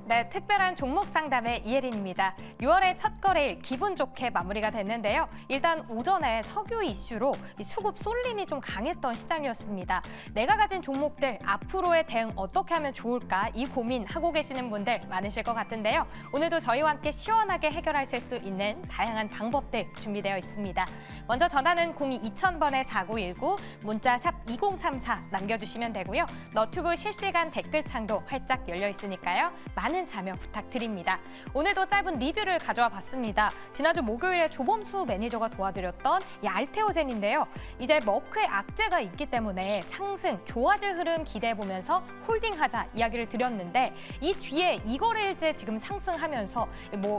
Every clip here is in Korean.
네, 특별한 종목 상담의 이혜린입니다. 6월의 첫 거래일 기분 좋게 마무리가 됐는데요. 일단 오전에 석유 이슈로 이 수급 쏠림이 좀 강했던 시장이었습니다. 내가 가진 종목들 앞으로의 대응 어떻게 하면 좋을까 이 고민하고 계시는 분들 많으실 것 같은데요. 오늘도 저희와 함께 시원하게 해결하실 수 있는 다양한 방법들 준비되어 있습니다. 먼저 전화는 02-2000번에 4919, 문자 샵 2034 남겨주시면 되고요. 너튜브 실시간 댓글창도 활짝 열려 있으니까요. 많은 참여 부탁드립니다. 오늘도 짧은 리뷰를 가져와 봤습니다. 지난주 목요일에 조범수 매니저가 도와드렸던 이 알테오젠인데요. 이제 머크의 악재가 있기 때문에 상승, 좋아질 흐름 기대해보면서 홀딩하자 이야기를 드렸는데 이 뒤에 이 거래일째 지금 상승하면서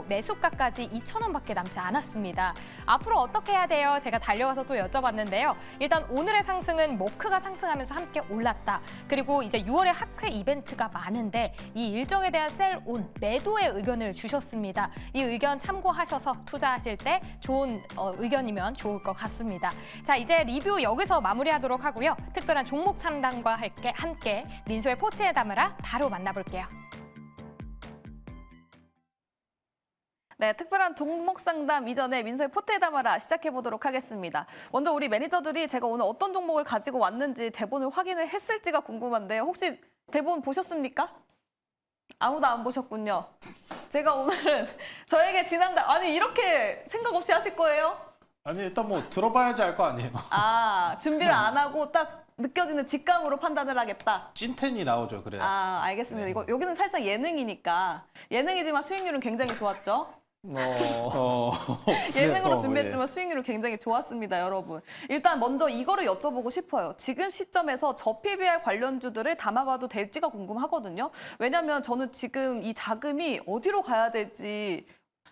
매수가까지 2,000원밖에 남지 않았습니다. 앞으로 어떻게 해야 돼요? 제가 달려가서 또 여쭤봤는데요. 일단 오늘의 상승은 머크가 상승하면서 함께 올랐다. 그리고 이제 6월에 학회 이벤트가 많은데 이 일정에 대한 셀온 매도의 의견을 주셨습니다. 이 의견 참고하셔서 투자하실 때 좋은 의견이면 좋을 것 같습니다. 자, 이제 리뷰 여기서 마무리하도록 하고요. 특별한 종목 상담과 함께 민소의 포트에 담으라 바로 만나볼게요. 네, 특별한 종목 상담 이전에 민소의 포트에 담아라 시작해보도록 하겠습니다. 먼저 우리 매니저들이 제가 오늘 어떤 종목을 가지고 왔는지 대본을 확인을 했을지가 궁금한데요. 혹시 대본 보셨습니까? 아무도 안 보셨군요. 제가 오늘은 저에게 지난달 아니 이렇게 생각 없이 하실 거예요? 아니 일단 뭐 들어봐야지 알 거 아니에요. 아, 준비를 안 하고 딱 느껴지는 직감으로 판단을 하겠다. 찐텐이 나오죠, 그래야. 아, 알겠습니다. 이거 여기는 살짝 예능이니까 예능이지만 수익률은 굉장히 좋았죠. 예능으로 준비했지만 수익률은 굉장히 좋았습니다, 여러분. 일단 먼저 이거를 여쭤보고 싶어요. 지금 시점에서 저PBR 관련주들을 담아봐도 될지가 궁금하거든요. 왜냐하면 저는 지금 이 자금이 어디로 가야 될지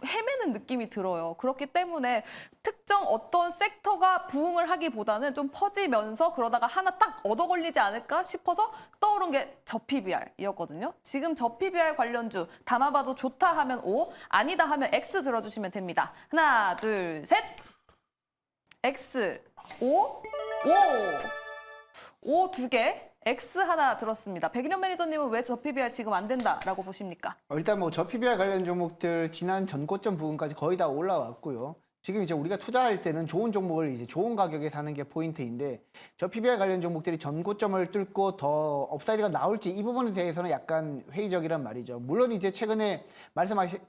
헤매는 느낌이 들어요. 그렇기 때문에 특정 어떤 섹터가 부흥을 하기보다는 좀 퍼지면서 그러다가 하나 딱 얻어 걸리지 않을까 싶어서 떠오른 게 저PBR이었거든요. 지금 저PBR 관련주 담아봐도 좋다 하면 O, 아니다 하면 X 들어주시면 됩니다. 하나, 둘, 셋. X, O, O 두 개. X 하나 들었습니다. 백인현 매니저님은 왜 저PBR 지금 안 된다라고 보십니까? 일단 뭐 저PBR 관련 종목들 지난 전고점 부분까지 거의 다 올라왔고요. 지금 이제 우리가 투자할 때는 좋은 종목을 이제 좋은 가격에 사는 게 포인트인데 저PBR 관련 종목들이 전고점을 뚫고 더 업사이드가 나올지 이 부분에 대해서는 약간 회의적이란 말이죠. 물론 이제 최근에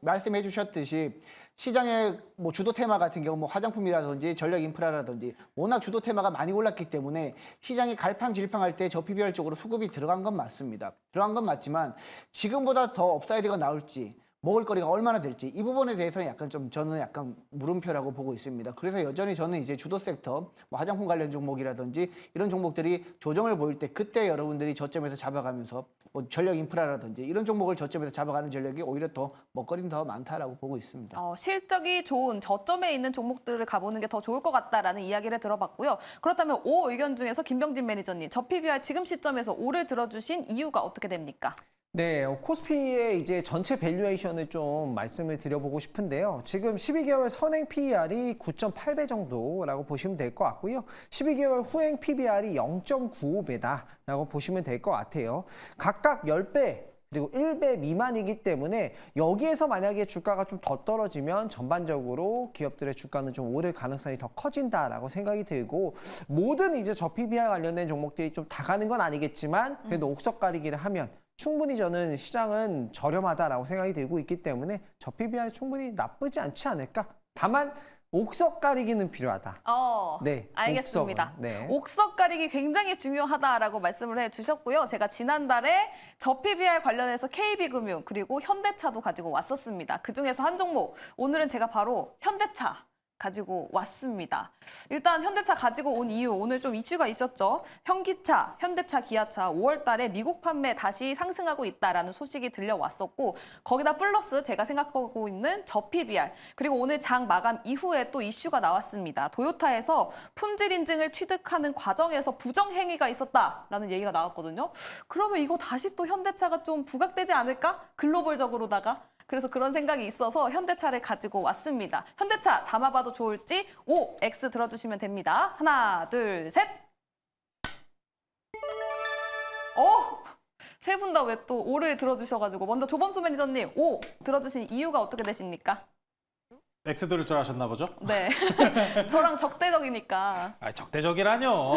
말씀해 주셨듯이 시장의 뭐 주도 테마 같은 경우 뭐 화장품이라든지 전력 인프라라든지 워낙 주도 테마가 많이 올랐기 때문에 시장이 갈팡질팡할 때 저PBR 쪽으로 수급이 들어간 건 맞습니다. 들어간 건 맞지만 지금보다 더 업사이드가 나올지 먹을거리가 얼마나 될지 이 부분에 대해서는 약간 좀 저는 약간 물음표라고 보고 있습니다. 그래서 여전히 저는 이제 주도 섹터, 뭐 화장품 관련 종목이라든지 이런 종목들이 조정을 보일 때 그때 여러분들이 저점에서 잡아가면서 뭐 전력 인프라라든지 이런 종목을 저점에서 잡아가는 전력이 오히려 더 먹거리는 더 많다라고 보고 있습니다. 실적이 좋은 저점에 있는 종목들을 가보는 게 더 좋을 것 같다라는 이야기를 들어봤고요. 그렇다면 O 의견 중에서 김병진 매니저님, 저PBR 지금 시점에서 O를 들어주신 이유가 어떻게 됩니까? 네, 코스피의 이제 전체 밸류에이션을 좀 말씀을 드려보고 싶은데요. 지금 12개월 선행 PER이 9.8배 정도라고 보시면 될 것 같고요. 12개월 후행 PBR이 0.95배다라고 보시면 될 것 같아요. 각각 10배 그리고 1배 미만이기 때문에 여기에서 만약에 주가가 좀 더 떨어지면 전반적으로 기업들의 주가는 좀 오를 가능성이 더 커진다라고 생각이 들고 모든 이제 저PBR 관련된 종목들이 좀 다 가는 건 아니겠지만 그래도 옥석 가리기를 하면 충분히 저는 시장은 저렴하다라고 생각이 들고 있기 때문에 저PBR이 충분히 나쁘지 않지 않을까. 다만 옥석 가리기는 필요하다. 네, 알겠습니다. 네. 옥석 가리기 굉장히 중요하다라고 말씀을 해주셨고요. 제가 지난달에 저PBR 관련해서 KB금융 그리고 현대차도 가지고 왔었습니다. 그중에서 한 종목, 오늘은 제가 바로 현대차 가지고 왔습니다. 일단 현대차 가지고 온 이유, 오늘 좀 이슈가 있었죠. 현기차, 현대차, 기아차 5월 달에 미국 판매 다시 상승하고 있다라는 소식이 들려왔었고 거기다 플러스 제가 생각하고 있는 저PBR 그리고 오늘 장 마감 이후에 또 이슈가 나왔습니다. 도요타에서 품질 인증을 취득하는 과정에서 부정행위가 있었다라는 얘기가 나왔거든요. 그러면 이거 다시 또 현대차가 좀 부각되지 않을까? 글로벌적으로다가. 그래서 그런 생각이 있어서 현대차를 가지고 왔습니다. 현대차 담아봐도 좋을지 O, X 들어주시면 됩니다. 하나, 둘, 셋. 세 분 다 왜 또 O를 들어주셔가지고 먼저 조범수 매니저님 O 들어주신 이유가 어떻게 되십니까? X 들을 줄 아셨나 보죠? 네, 저랑 적대적이니까. 아, 적대적이라뇨.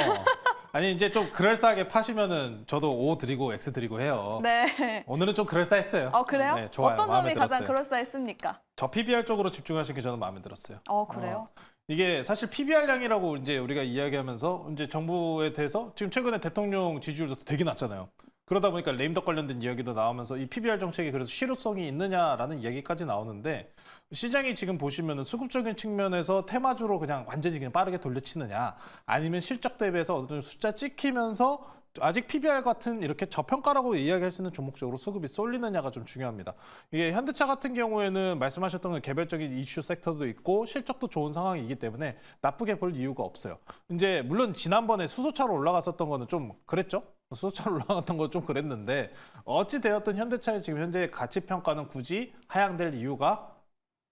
아니 이제 좀 그럴싸하게 파시면은 저도 O 드리고 X 드리고 해요. 네. 오늘은 좀 그럴싸했어요. 그래요? 네, 좋아요. 어떤 마음에 점이 가장 들었어요. 그럴싸했습니까? 저 PBR 쪽으로 집중하신 게 저는 마음에 들었어요. 그래요? 이게 사실 PBR량이라고 이제 우리가 이야기하면서 이제 정부에 대해서 지금 최근에 대통령 지지율도 되게 낮잖아요. 그러다 보니까 레임덕 관련된 이야기도 나오면서 이 PBR 정책이 그래서 실효성이 있느냐라는 이야기까지 나오는데 시장이 지금 보시면은 수급적인 측면에서 테마주로 그냥 완전히 그냥 빠르게 돌려치느냐 아니면 실적 대비해서 어느 정도 숫자 찍히면서 아직 PBR 같은 이렇게 저평가라고 이야기할 수 있는 종목적으로 수급이 쏠리느냐가 좀 중요합니다. 이게 현대차 같은 경우에는 말씀하셨던 건 개별적인 이슈 섹터도 있고 실적도 좋은 상황이기 때문에 나쁘게 볼 이유가 없어요. 이제 물론 지난번에 수소차로 올라갔었던 거는 좀 그랬죠. 수소차로 올라갔던 건 좀 그랬는데 어찌 되었든 현대차의 지금 현재 가치 평가는 굳이 하향될 이유가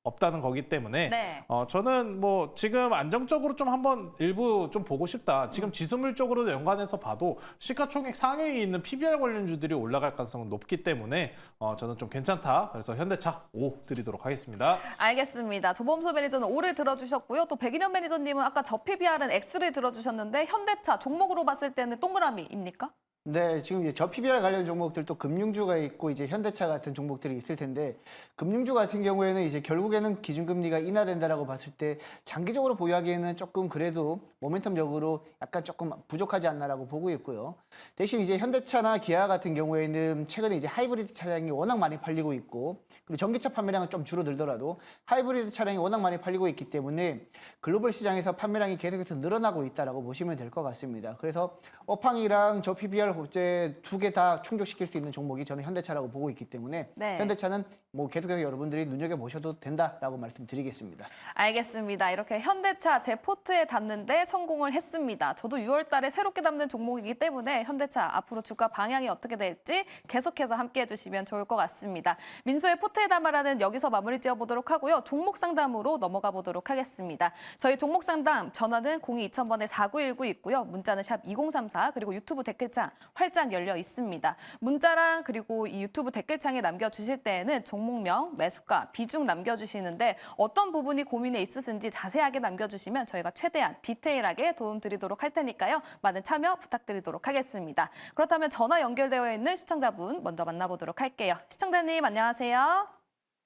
없다는 거기 때문에 네. 저는 뭐 지금 안정적으로 좀 한번 일부 좀 보고 싶다. 지금 지수물 쪽으로 연관해서 봐도 시가총액 상위에 있는 PBR 관련주들이 올라갈 가능성은 높기 때문에 저는 좀 괜찮다. 그래서 현대차 5 드리도록 하겠습니다. 알겠습니다. 조범수 매니저는 O를 들어주셨고요. 또 백인현 매니저님은 아까 저 PBR은 X를 들어주셨는데 현대차 종목으로 봤을 때는 동그라미입니까? 네, 지금 이제 저 PBR 관련 종목들 또 금융주가 있고 이제 현대차 같은 종목들이 있을 텐데 금융주 같은 경우에는 이제 결국에는 기준금리가 인하된다라고 봤을 때 장기적으로 보유하기에는 조금 그래도 모멘텀적으로 약간 조금 부족하지 않나라고 보고 있고요. 대신 이제 현대차나 기아 같은 경우에는 최근에 이제 하이브리드 차량이 워낙 많이 팔리고 있고 그리고 전기차 판매량은 좀 줄어들더라도 하이브리드 차량이 워낙 많이 팔리고 있기 때문에 글로벌 시장에서 판매량이 계속해서 늘어나고 있다라고 보시면 될 것 같습니다. 그래서 업황이랑 저 PBR 호재 두 개 다 충족시킬 수 있는 종목이 저는 현대차라고 보고 있기 때문에 네. 현대차는 뭐 계속해서 여러분들이 눈여겨보셔도 된다라고 말씀드리겠습니다. 알겠습니다. 이렇게 현대차 제 포트에 담는데 성공을 했습니다. 저도 6월 달에 새롭게 담는 종목이기 때문에 현대차 앞으로 주가 방향이 어떻게 될지 계속해서 함께해 주시면 좋을 것 같습니다. 민소의 포트에 담아라는 여기서 마무리 지어보도록 하고요. 종목 상담으로 넘어가 보도록 하겠습니다. 저희 종목 상담 전화는 02-2000번에 4919 있고요. 문자는 샵 2034 그리고 유튜브 댓글창 활짝 열려 있습니다. 문자랑 그리고 이 유튜브 댓글창에 남겨주실 때에는 종목명, 매수가, 비중 남겨주시는데 어떤 부분이 고민에 있으신지 자세하게 남겨주시면 저희가 최대한 디테일하게 도움드리도록 할 테니까요. 많은 참여 부탁드리도록 하겠습니다. 그렇다면 전화 연결되어 있는 시청자분 먼저 만나보도록 할게요. 시청자님 안녕하세요.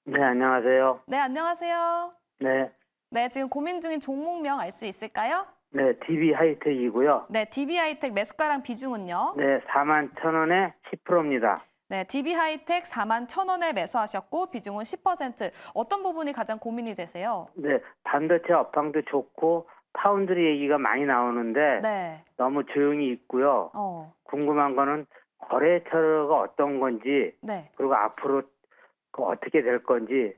네, 안녕하세요. 네, 안녕하세요. 네, 네, 지금 고민 중인 종목명 알 수 있을까요? 네, DB 하이텍이고요. 네, DB하이텍 매수가랑 비중은요? 네, 41,000원에 10%입니다. 네, DB하이텍 41,000원에 매수하셨고 비중은 10%. 어떤 부분이 가장 고민이 되세요? 네, 반도체 업황도 좋고 파운드리 얘기가 많이 나오는데 네. 너무 조용히 있고요. 궁금한 거는 거래처가 어떤 건지 네. 그리고 앞으로 어떻게 될 건지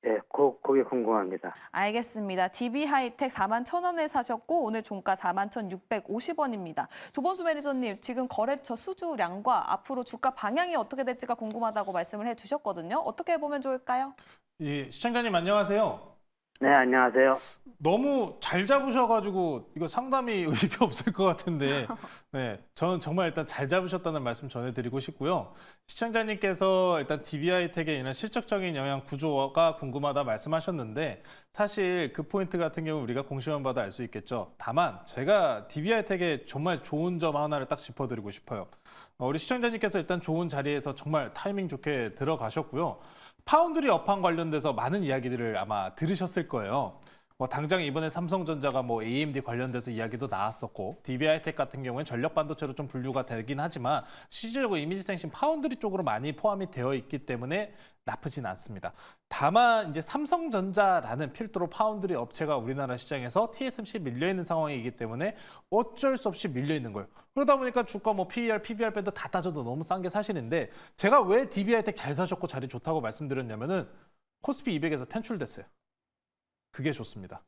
네, 그게 궁금합니다. 알겠습니다. DB하이텍 41,000원에 사셨고 오늘 종가 41,650원입니다. 조범수 매니저님, 지금 거래처 수주량과 앞으로 주가 방향이 어떻게 될지가 궁금하다고 말씀을 해주셨거든요. 어떻게 보면 좋을까요? 예, 시청자님 안녕하세요. 네, 안녕하세요. 너무 잘 잡으셔가지고 이거 상담이 의미 없을 것 같은데 네, 저는 정말 일단 잘 잡으셨다는 말씀 전해드리고 싶고요. 시청자님께서 일단 DB하이텍에 있는 실적적인 영향 구조가 궁금하다 말씀하셨는데 사실 그 포인트 같은 경우 우리가 공시만 봐도 알 수 있겠죠. 다만 제가 DB하이텍의 정말 좋은 점 하나를 딱 짚어드리고 싶어요. 우리 시청자님께서 일단 좋은 자리에서 정말 타이밍 좋게 들어가셨고요. 파운드리 업황 관련돼서 많은 이야기들을 아마 들으셨을 거예요. 뭐 당장 이번에 삼성전자가 뭐 AMD 관련돼서 이야기도 나왔었고 DB하이텍 같은 경우는 전력 반도체로 좀 분류가 되긴 하지만 실질적으로 이미지 생신 파운드리 쪽으로 많이 포함이 되어 있기 때문에 나쁘진 않습니다. 다만 이제 삼성전자라는 필두로 파운드리 업체가 우리나라 시장에서 TSMC에 밀려 있는 상황이기 때문에 어쩔 수 없이 밀려 있는 거예요. 그러다 보니까 주가 뭐 PER, PBR 밴드 다 따져도 너무 싼 게 사실인데 제가 왜 DB하이텍 잘 사셨고 자리 좋다고 말씀드렸냐면은 코스피 200에서 편출됐어요. 그게 좋습니다.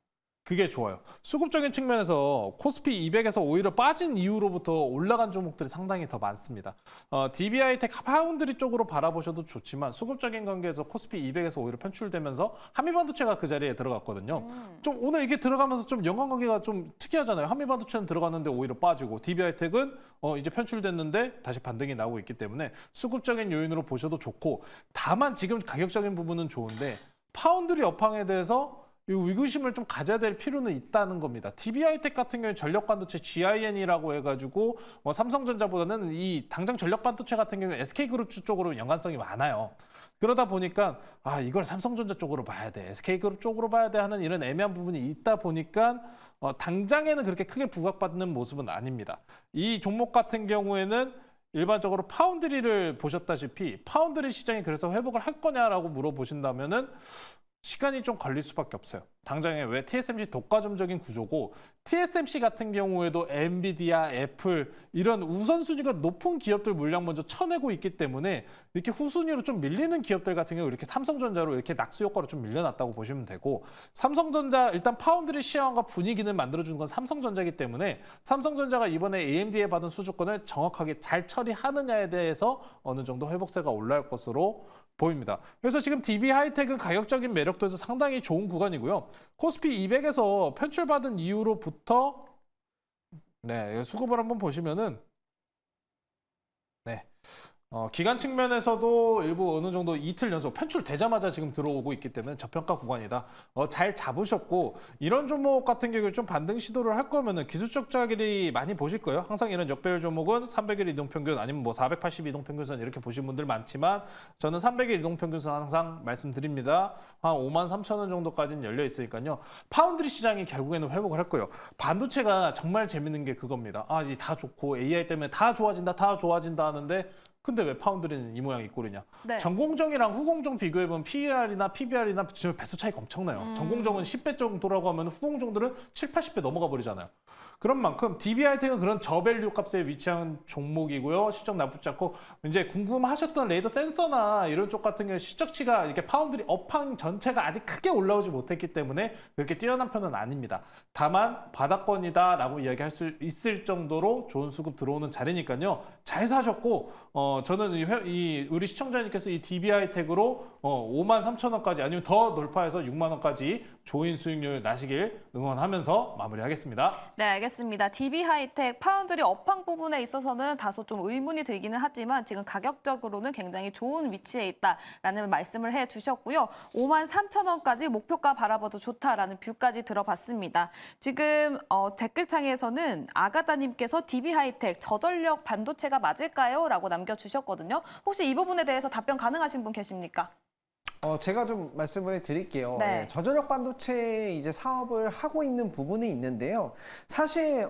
그게 좋아요. 수급적인 측면에서 코스피 200에서 오히려 빠진 이후로부터 올라간 종목들이 상당히 더 많습니다. DB하이텍 파운드리 쪽으로 바라보셔도 좋지만 수급적인 관계에서 코스피 200에서 오히려 편출되면서 한미반도체가 그 자리에 들어갔거든요. 좀 오늘 이게 들어가면서 좀 연관관계가 좀 특이하잖아요. 한미반도체는 들어갔는데 오히려 빠지고 DB하이텍은 이제 편출됐는데 다시 반등이 나오고 있기 때문에 수급적인 요인으로 보셔도 좋고, 다만 지금 가격적인 부분은 좋은데 파운드리 업황에 대해서 이 의구심을 좀 가져야 될 필요는 있다는 겁니다. DB하이텍 같은 경우는 전력반도체 GIN이라고 해가지고 삼성전자보다는 이 당장 전력반도체 같은 경우는 SK그룹 쪽으로 연관성이 많아요. 그러다 보니까 이걸 삼성전자 쪽으로 봐야 돼, SK그룹 쪽으로 봐야 돼 하는 이런 애매한 부분이 있다 보니까 당장에는 그렇게 크게 부각받는 모습은 아닙니다. 이 종목 같은 경우에는 일반적으로 파운드리를 보셨다시피 파운드리 시장이 그래서 회복을 할 거냐라고 물어보신다면은 시간이 좀 걸릴 수밖에 없어요. 당장에 왜 TSMC 독과점적인 구조고, TSMC 같은 경우에도 엔비디아, 애플 이런 우선순위가 높은 기업들 물량 먼저 쳐내고 있기 때문에 이렇게 후순위로 좀 밀리는 기업들 같은 경우 이렇게 삼성전자로 이렇게 낙수 효과로 좀 밀려났다고 보시면 되고, 삼성전자 일단 파운드리 시황과 분위기는 만들어주는 건 삼성전자이기 때문에 삼성전자가 이번에 AMD에 받은 수주권을 정확하게 잘 처리하느냐에 대해서 어느 정도 회복세가 올라올 것으로 보입니다. 그래서 지금 DB하이텍은 가격적인 매력도 해서 상당히 좋은 구간이고요. 코스피 200에서 편출받은 이후로부터 수급을 한번 보시면은 기간 측면에서도 일부 어느 정도 이틀 연속 편출되자마자 지금 들어오고 있기 때문에 저평가 구간이다. 잘 잡으셨고, 이런 종목 같은 경우에 좀 반등 시도를 할 거면은 기술적 자질이 많이 보실 거예요. 항상 이런 역배열 종목은 300일 이동평균 아니면 480 이동평균선 이렇게 보신 분들 많지만 저는 300일 이동평균선 항상 말씀드립니다. 한 53,000원 정도까지는 열려 있으니까요. 파운드리 시장이 결국에는 회복을 할 거예요. 반도체가 정말 재밌는 게 그겁니다. 이 다 좋고 AI 때문에 다 좋아진다 하는데 근데 왜 파운드리는 이 모양 이 꼴이냐? 네. 전공정이랑 후공정 비교해보면 PER이나 PBR이나 지금 배수 차이가 엄청나요. 전공정은 10배 정도라고 하면 후공정들은 7, 80배 넘어가 버리잖아요. 그런 만큼 DB하이텍은 그런 저밸류 값에 위치한 종목이고요. 실적 나쁘지 않고, 이제 궁금하셨던 레이더 센서나 이런 쪽 같은 경우 실적치가 이렇게 파운드리 업황 전체가 아직 크게 올라오지 못했기 때문에 그렇게 뛰어난 편은 아닙니다. 다만 바닥권이다라고 이야기할 수 있을 정도로 좋은 수급 들어오는 자리니까요. 잘 사셨고, 저는 우리 시청자님께서 이 DB하이텍으로 53,000원까지 아니면 더 돌파해서 6만 원까지 좋은 수익률 나시길 응원하면서 마무리하겠습니다. 네, 알겠습니다. DB하이텍 파운드리 업황 부분에 있어서는 다소 좀 의문이 들기는 하지만 지금 가격적으로는 굉장히 좋은 위치에 있다라는 말씀을 해주셨고요. 53,000원까지 목표가 바라봐도 좋다라는 뷰까지 들어봤습니다. 지금 댓글창에서는 아가다님께서 DB하이텍 저전력 반도체가 맞을까요? 라고 남겨주셨거든요. 혹시 이 부분에 대해서 답변 가능하신 분 계십니까? 제가 좀 말씀을 드릴게요. 네. 저전력 반도체 이제 사업을 하고 있는 부분이 있는데요. 사실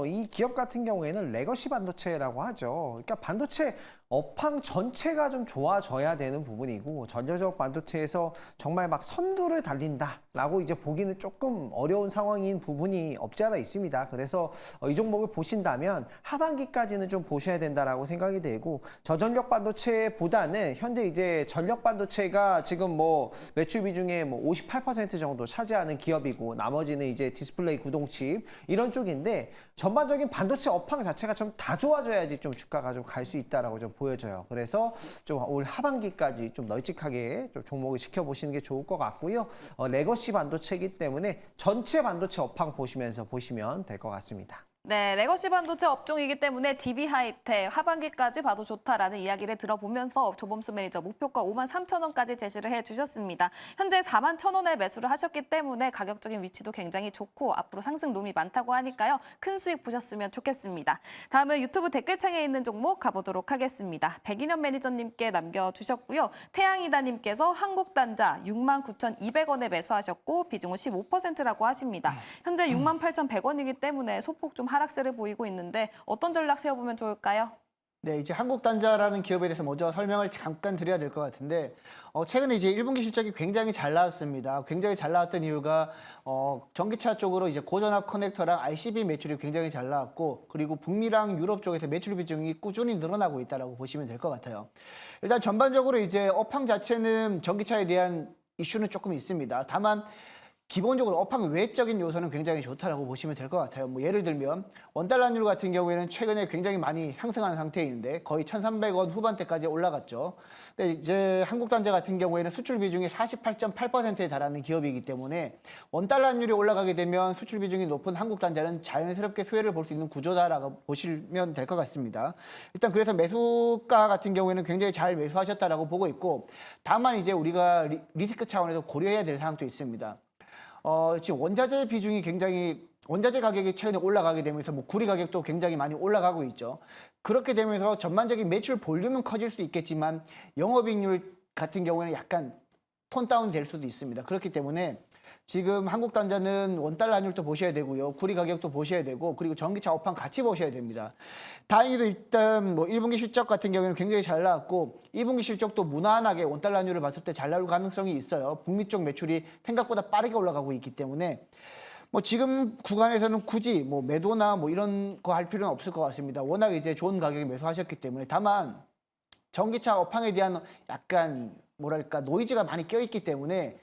이 기업 같은 경우에는 레거시 반도체라고 하죠. 그러니까 반도체 업황 전체가 좀 좋아져야 되는 부분이고, 전력적 반도체에서 정말 막 선두를 달린다라고 이제 보기는 조금 어려운 상황인 부분이 없지 않아 있습니다. 그래서 이 종목을 보신다면 하반기까지는 좀 보셔야 된다라고 생각이 되고, 저전력 반도체보다는 현재 이제 전력 반도체가 지금 뭐 매출 비중의 58% 정도 차지하는 기업이고, 나머지는 이제 디스플레이 구동칩 이런 쪽인데, 전반적인 반도체 업황 자체가 좀 다 좋아져야지 좀 주가가 좀 갈 수 있다라고 좀 보여져요. 그래서 좀 올 하반기까지 좀 널찍하게 좀 종목을 지켜보시는 게 좋을 것 같고요. 레거시 반도체이기 때문에 전체 반도체 업황 보시면 될 것 같습니다. 네, 레거시 반도체 업종이기 때문에 DB하이텍 하반기까지 봐도 좋다라는 이야기를 들어보면서 조범수 매니저 목표가 53,000원까지 제시를 해주셨습니다. 현재 41,000원에 매수를 하셨기 때문에 가격적인 위치도 굉장히 좋고 앞으로 상승 룸이 많다고 하니까요. 큰 수익 보셨으면 좋겠습니다. 다음은 유튜브 댓글창에 있는 종목 가보도록 하겠습니다. 백인현 매니저님께 남겨주셨고요. 태양이다님께서 한국단자 69,200원에 매수하셨고 비중은 15%라고 하십니다. 현재 68,100원이기 때문에 소폭 좀 하락세를 보이고 있는데 어떤 전략 세워보면 좋을까요? 네, 이제 한국단자라는 기업에 대해서 먼저 설명을 잠깐 드려야 될 것 같은데, 최근에 이제 1분기 실적이 굉장히 잘 나왔습니다. 굉장히 잘 나왔던 이유가 전기차 쪽으로 이제 고전압 커넥터랑 RCB 매출이 굉장히 잘 나왔고, 그리고 북미랑 유럽 쪽에서 매출 비중이 꾸준히 늘어나고 있다라고 보시면 될 것 같아요. 일단 전반적으로 이제 업황 자체는 전기차에 대한 이슈는 조금 있습니다. 다만 기본적으로 업황 외적인 요소는 굉장히 좋다라고 보시면 될 것 같아요. 뭐 예를 들면 원달러율 같은 경우에는 최근에 굉장히 많이 상승한 상태인데 거의 1,300원 후반대까지 올라갔죠. 근데 이제 한국단자 같은 경우에는 수출 비중이 48.8%에 달하는 기업이기 때문에 원달러율이 올라가게 되면 수출 비중이 높은 한국단자는 자연스럽게 수혜를 볼 수 있는 구조다라고 보시면 될 것 같습니다. 일단 그래서 매수가 같은 경우에는 굉장히 잘 매수하셨다라고 보고 있고, 다만 이제 우리가 리스크 차원에서 고려해야 될 사항도 있습니다. 지금 원자재 비중이 원자재 가격이 최근에 올라가게 되면서 뭐 구리 가격도 굉장히 많이 올라가고 있죠. 그렇게 되면서 전반적인 매출 볼륨은 커질 수 있겠지만 영업이익률 같은 경우에는 약간 톤 다운 될 수도 있습니다. 그렇기 때문에 지금 한국단자는 원달러 환율도 보셔야 되고요. 구리 가격도 보셔야 되고, 그리고 전기차 업황 같이 보셔야 됩니다. 다행히도 일단 뭐 1분기 실적 같은 경우에는 굉장히 잘 나왔고 2분기 실적도 무난하게 원달러 환율을 봤을 때 잘 나올 가능성이 있어요. 북미 쪽 매출이 생각보다 빠르게 올라가고 있기 때문에 뭐 지금 구간에서는 굳이 뭐 매도나 뭐 이런 거 할 필요는 없을 것 같습니다. 워낙 이제 좋은 가격에 매수하셨기 때문에. 다만 전기차 업황에 대한 약간 뭐랄까 노이즈가 많이 껴있기 때문에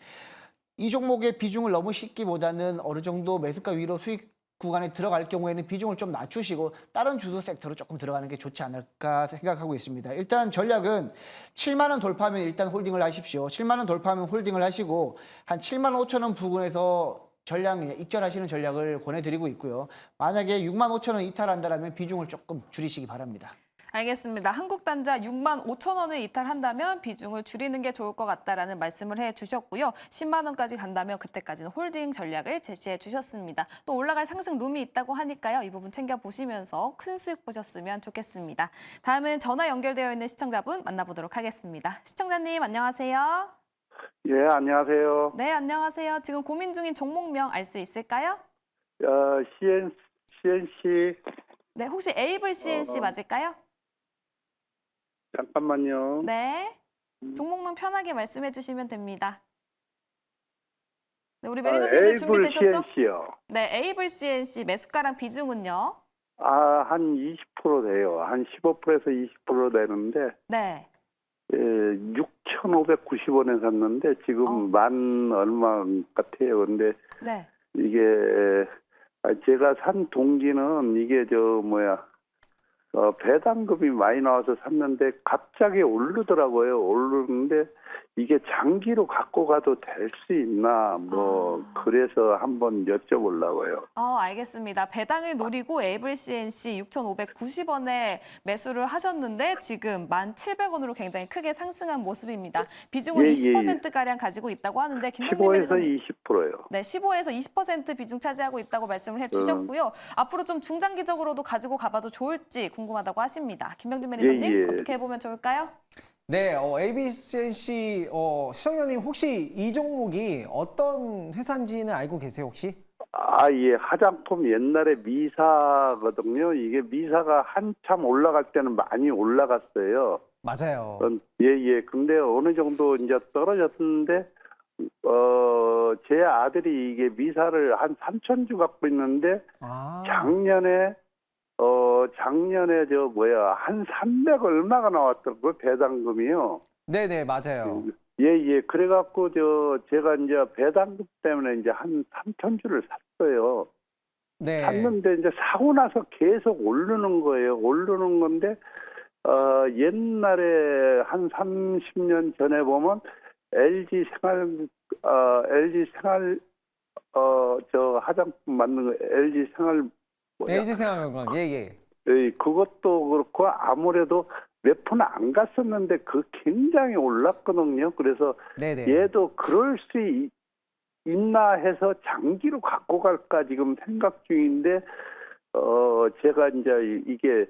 이 종목의 비중을 너무 싣기보다는 어느 정도 매수가 위로 수익 구간에 들어갈 경우에는 비중을 좀 낮추시고 다른 주도 섹터로 조금 들어가는 게 좋지 않을까 생각하고 있습니다. 일단 전략은 7만 원 돌파하면 일단 홀딩을 하십시오. 7만 원 돌파하면 홀딩을 하시고 한 7만 5천 원 부근에서 전략 익절하시는 전략을 권해드리고 있고요. 만약에 6만 5천 원 이탈한다면 비중을 조금 줄이시기 바랍니다. 알겠습니다. 한국단자 6만 5천 원을 이탈한다면 비중을 줄이는 게 좋을 것 같다라는 말씀을 해주셨고요. 10만 원까지 간다면 그때까지는 홀딩 전략을 제시해 주셨습니다. 또 올라갈 상승 룸이 있다고 하니까요. 이 부분 챙겨보시면서 큰 수익 보셨으면 좋겠습니다. 다음은 전화 연결되어 있는 시청자분 만나보도록 하겠습니다. 시청자님 안녕하세요. 예, 안녕하세요. 네, 안녕하세요. 지금 고민 중인 종목명 알 수 있을까요? CNC. 네, 혹시 에이블 CNC 맞을까요? 잠깐만요. 네. 종목명 편하게 말씀해 주시면 됩니다. 네, 우리 매니저님들 에이블 준비되셨죠? CNC요. 네, 에이블 CNC 매수가랑 비중은요? 한 20% 돼요. 한 15%에서 20% 되는데, 네. 6,590원에 샀는데, 지금 만 얼마 같아요. 근데 네. 이게, 제가 산 동기는 이게 배당금이 많이 나와서 샀는데 갑자기 오르더라고요. 오르는데 이게 장기로 갖고 가도 될 수 있나 그래서 한번 여쭤보려고요. 알겠습니다. 배당을 노리고 에이블 CNC 6,590원에 매수를 하셨는데 지금 1,700원으로 굉장히 크게 상승한 모습입니다. 비중은 20%가량 가지고 있다고 하는데 김명림 15에서 매니저님 20%요. 네, 15에서 20% 비중 차지하고 있다고 말씀을 해주셨고요. 앞으로 좀 중장기적으로도 가지고 가봐도 좋을지 궁금하다고 하십니다. 김명림 매니저님 어떻게 해보면 좋을까요? 네, ABCNC 시청자님 혹시 이 종목이 어떤 회사인지는 알고 계세요 혹시? 예, 화장품 옛날에 미사거든요. 이게 미사가 한참 올라갈 때는 많이 올라갔어요. 맞아요. 예. 근데 어느 정도 이제 떨어졌는데, 제 아들이 이게 미사를 한 3,000주 갖고 있는데, 작년에 한 300 얼마가 나왔더라고요, 배당금이요. 네네, 맞아요. 예. 그래갖고, 제가 이제 배당금 때문에 이제 한 3,000주를 샀어요. 네. 샀는데 이제 사고 나서 계속 오르는 거예요. 오르는 건데, 옛날에 한 30년 전에 보면, LG 생활, 화장품 만든 거, LG 생활건강, 예. 예, 그것도 그렇고 아무래도 몇 푼 안 갔었는데 굉장히 올랐거든요. 그래서 네네. 얘도 그럴 수 있나 해서 장기로 갖고 갈까 지금 생각 중인데, 제가 이제 이게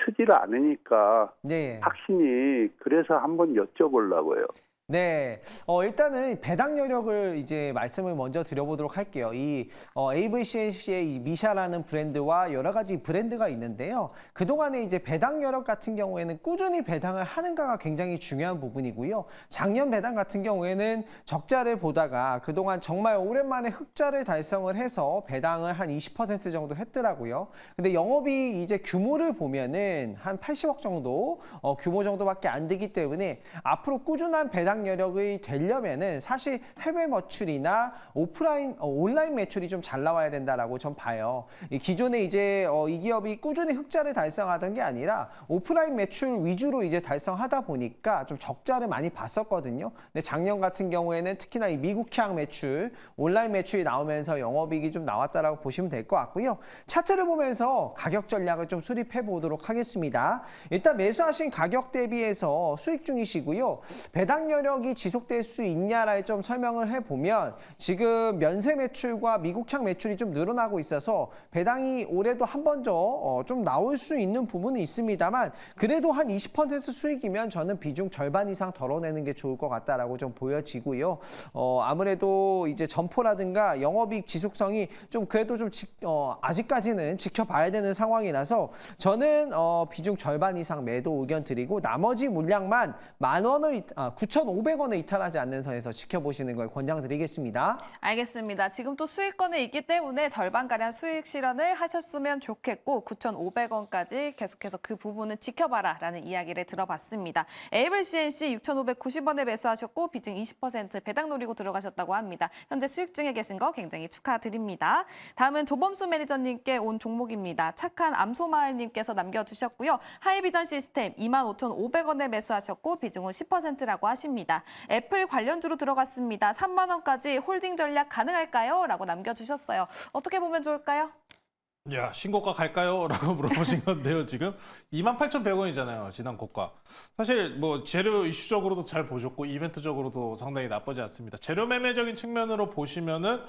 쓰지를 않으니까 확신이 그래서 한번 여쭤보려고요. 네, 일단은 배당 여력을 이제 말씀을 먼저 드려보도록 할게요. 이 AVCNC의 이 미샤라는 브랜드와 여러 가지 브랜드가 있는데요. 그동안에 이제 배당 여력 같은 경우에는 꾸준히 배당을 하는가가 굉장히 중요한 부분이고요. 작년 배당 같은 경우에는 적자를 보다가 그동안 정말 오랜만에 흑자를 달성을 해서 배당을 한 20% 정도 했더라고요. 근데 영업이 이제 규모를 보면은 한 80억 정도 규모 정도밖에 안 되기 때문에 앞으로 꾸준한 배당 배당 여력이 되려면은 사실 해외 매출이나 온라인 매출이 좀 잘 나와야 된다라고 전 봐요. 이 기존에 이제 이 기업이 꾸준히 흑자를 달성하던 게 아니라 오프라인 매출 위주로 이제 달성하다 보니까 좀 적자를 많이 봤었거든요. 근데 작년 같은 경우에는 특히나 이 미국향 매출, 온라인 매출이 나오면서 영업이익이 좀 나왔다라고 보시면 될 것 같고요. 차트를 보면서 가격 전략을 좀 수립해 보도록 하겠습니다. 일단 매수하신 가격 대비해서 수익 중이시고요. 배당 여력이 지속될 수 있냐를 좀 설명을 해보면 지금 면세 매출과 미국향 매출이 좀 늘어나고 있어서 배당이 올해도 한 번 더 좀 나올 수 있는 부분이 있습니다만 그래도 한 20% 수익이면 저는 비중 절반 이상 덜어내는 게 좋을 것 같다라고 좀 보여지고요. 아무래도 이제 점포라든가 영업이익 지속성이 좀 그래도 좀 아직까지는 지켜봐야 되는 상황이라서 저는 비중 절반 이상 매도 의견 드리고 나머지 물량만 9,500원에 이탈하지 않는 선에서 지켜보시는 걸 권장드리겠습니다. 알겠습니다. 지금 또 수익권에 있기 때문에 절반가량 수익 실현을 하셨으면 좋겠고 9,500원까지 계속해서 그 부분은 지켜봐라라는 이야기를 들어봤습니다. 에이블 CNC 6,590원에 매수하셨고 비중 20% 배당 노리고 들어가셨다고 합니다. 현재 수익 중에 계신 거 굉장히 축하드립니다. 다음은 조범수 매니저님께 온 종목입니다. 착한 암소마을님께서 남겨주셨고요. 하이비전 시스템 25,500원에 매수하셨고 비중은 10%라고 하십니다. 애플 관련주로 들어갔습니다. 3만 원까지 홀딩 전략 가능할까요? 라고 남겨주셨어요. 어떻게 보면 좋을까요? 야, 신고가 갈까요? 라고 물어보신 건데요, 지금. 28,100원이잖아요, 지난 고가. 사실 뭐 재료 이슈적으로도 잘 보셨고 이벤트적으로도 상당히 나쁘지 않습니다. 재료 매매적인 측면으로 보시면은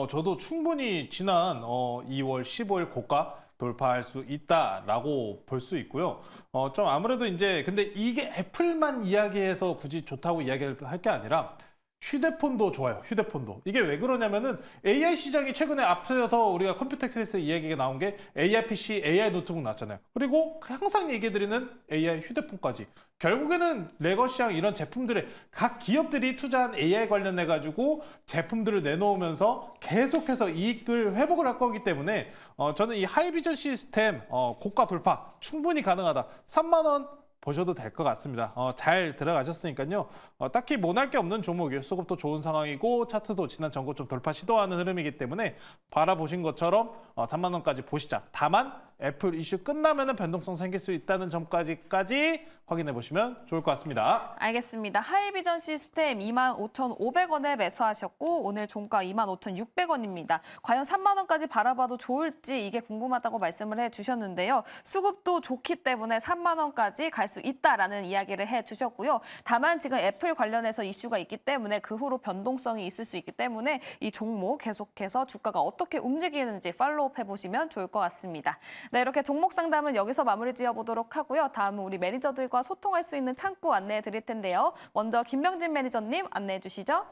저도 충분히 지난 2월 15일 고가 돌파할 수 있다라고 볼 수 있고요. 좀 아무래도 이제 근데 이게 애플만 이야기해서 굳이 좋다고 이야기를 할 게 아니라 휴대폰도 좋아요. 휴대폰도. 이게 왜 그러냐면은 AI 시장이 최근에 앞서서 우리가 컴퓨텍스에서 이야기가 나온 게 AI PC, AI 노트북 나왔잖아요. 그리고 항상 얘기드리는 AI 휴대폰까지. 결국에는 레거시향 이런 제품들에 각 기업들이 투자한 AI 관련해 가지고 제품들을 내놓으면서 계속해서 이익을 회복을 할 거기 때문에 저는 이 하이비전 시스템 고가 돌파 충분히 가능하다. 3만 원 보셔도 될 것 같습니다. 잘 들어가셨으니까요. 딱히 못할 게 없는 종목이에요. 수급도 좋은 상황이고 차트도 지난 전고점 돌파 시도하는 흐름이기 때문에 바라보신 것처럼 3만 원까지 보시자. 다만 애플 이슈 끝나면은 변동성 생길 수 있다는 점까지 확인해 보시면 좋을 것 같습니다. 알겠습니다. 하이비전 시스템 25,500원에 매수하셨고 오늘 종가 25,600원입니다. 과연 3만 원까지 바라봐도 좋을지 이게 궁금하다고 말씀을 해주셨는데요. 수급도 좋기 때문에 3만 원까지 갈 수 있다라는 이야기를 해주셨고요. 다만 지금 애플 관련해서 이슈가 있기 때문에 그 후로 변동성이 있을 수 있기 때문에 이 종목 계속해서 주가가 어떻게 움직이는지 팔로우업 해보시면 좋을 것 같습니다. 네, 이렇게 종목 상담은 여기서 마무리 지어보도록 하고요. 다음은 우리 매니저들과 소통할 수 있는 창구 안내해 드릴 텐데요. 먼저 김명진 매니저님 안내해 주시죠.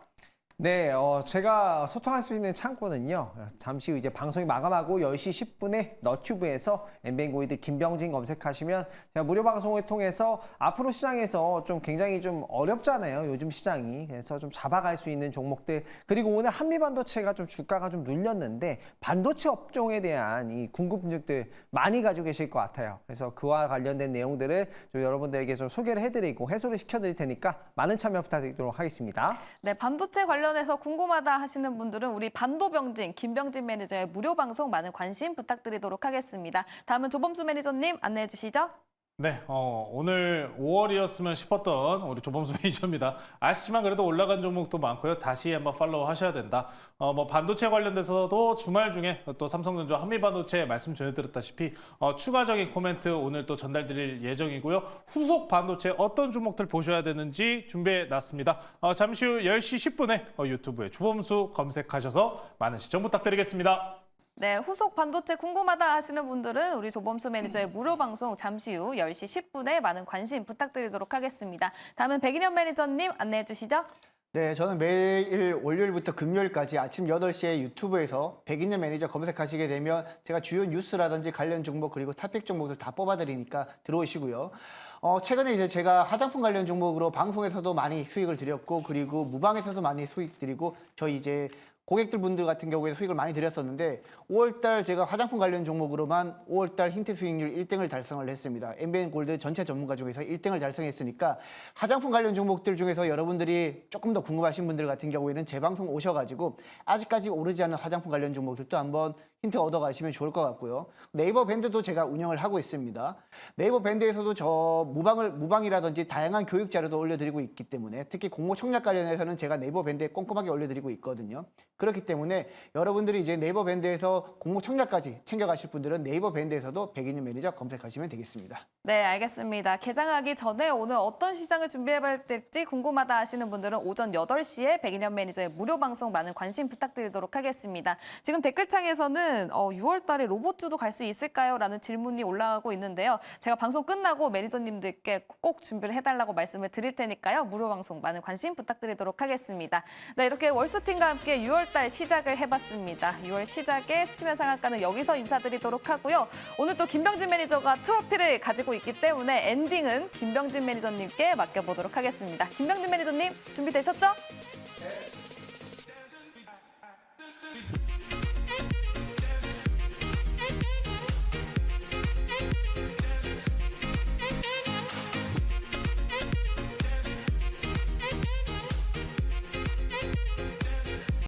네, 제가 소통할 수 있는 창구는요. 잠시 후 이제 방송이 마감하고 10시 10분에 너튜브에서 엠뱅고이드 김병진 검색하시면 제가 무료 방송을 통해서 앞으로 시장에서 좀 굉장히 좀 어렵잖아요. 요즘 시장이. 그래서 좀 잡아갈 수 있는 종목들. 그리고 오늘 한미반도체가 좀 주가가 좀 눌렸는데 반도체 업종에 대한 이 궁금증들 많이 가지고 계실 것 같아요. 그래서 그와 관련된 내용들을 좀 여러분들에게 좀 소개를 해드리고 해소를 시켜드릴 테니까 많은 참여 부탁드리도록 하겠습니다. 네, 반도체 관련해서 궁금하다 하시는 분들은 우리 반도병진 김병진 매니저의 무료 방송 많은 관심 부탁드리도록 하겠습니다. 다음은 조범수 매니저님 안내해 주시죠. 네, 오늘 5월이었으면 싶었던 우리 조범수 매니저입니다. 아시지만 그래도 올라간 종목도 많고요. 다시 한번 팔로우 하셔야 된다. 뭐 반도체 관련돼서도 주말 중에 또 삼성전자 한미반도체 말씀 전해드렸다시피 추가적인 코멘트 오늘 또 전달드릴 예정이고요. 후속 반도체 어떤 종목들 보셔야 되는지 준비해 놨습니다. 잠시 후 10시 10분에 유튜브에 조범수 검색하셔서 많은 시청 부탁드리겠습니다. 네, 후속 반도체 궁금하다 하시는 분들은 우리 조범수 매니저의 무료 방송 잠시 후 10시 10분에 많은 관심 부탁드리도록 하겠습니다. 다음은 백인현 매니저님 안내해 주시죠. 네, 저는 매일 월요일부터 금요일까지 아침 8시에 유튜브에서 백인년 매니저 검색하시게 되면 제가 주요 뉴스라든지 관련 종목 그리고 탑픽 종목들 다 뽑아드리니까 들어오시고요. 최근에 이제 제가 화장품 관련 종목으로 방송에서도 많이 수익을 드렸고 그리고 무방에서도 많이 수익 드리고 저희 이제 고객들 분들 같은 경우에 수익을 많이 드렸었는데 5월달 제가 화장품 관련 종목으로만 5월달 힌트 수익률 1등을 달성을 했습니다. MBN 골드 전체 전문가 중에서 1등을 달성했으니까 화장품 관련 종목들 중에서 여러분들이 조금 더 궁금하신 분들 같은 경우에는 제 방송 오셔가지고 아직까지 오르지 않은 화장품 관련 종목들도 한번 힌트 얻어가시면 좋을 것 같고요. 네이버 밴드도 제가 운영을 하고 있습니다. 네이버 밴드에서도 저 무방이라든지 다양한 교육 자료도 올려드리고 있기 때문에 특히 공모 청약 관련해서는 제가 네이버 밴드에 꼼꼼하게 올려드리고 있거든요. 그렇기 때문에 여러분들이 이제 네이버 밴드에서 공모 청약까지 챙겨가실 분들은 네이버 밴드에서도 백인윤 매니저 검색하시면 되겠습니다. 네, 알겠습니다. 개장하기 전에 오늘 어떤 시장을 준비해봐야 될지 궁금하다 하시는 분들은 오전 8시에 백인현 매니저의 무료 방송 많은 관심 부탁드리도록 하겠습니다. 지금 댓글창에서는 6월 달에 로봇주도 갈 수 있을까요? 라는 질문이 올라가고 있는데요. 제가 방송 끝나고 매니저님들께 꼭 준비를 해달라고 말씀을 드릴 테니까요. 무료 방송 많은 관심 부탁드리도록 하겠습니다. 네, 이렇게 월수팀과 함께 6월 달 시작을 해봤습니다. 6월 시작에 수치면 상한가는 여기서 인사드리도록 하고요. 오늘 또 김병진 매니저가 트로피를 가지고 있기 때문에 엔딩은 김병진 매니저님께 맡겨보도록 하겠습니다. 김병진 매니저님 준비되셨죠?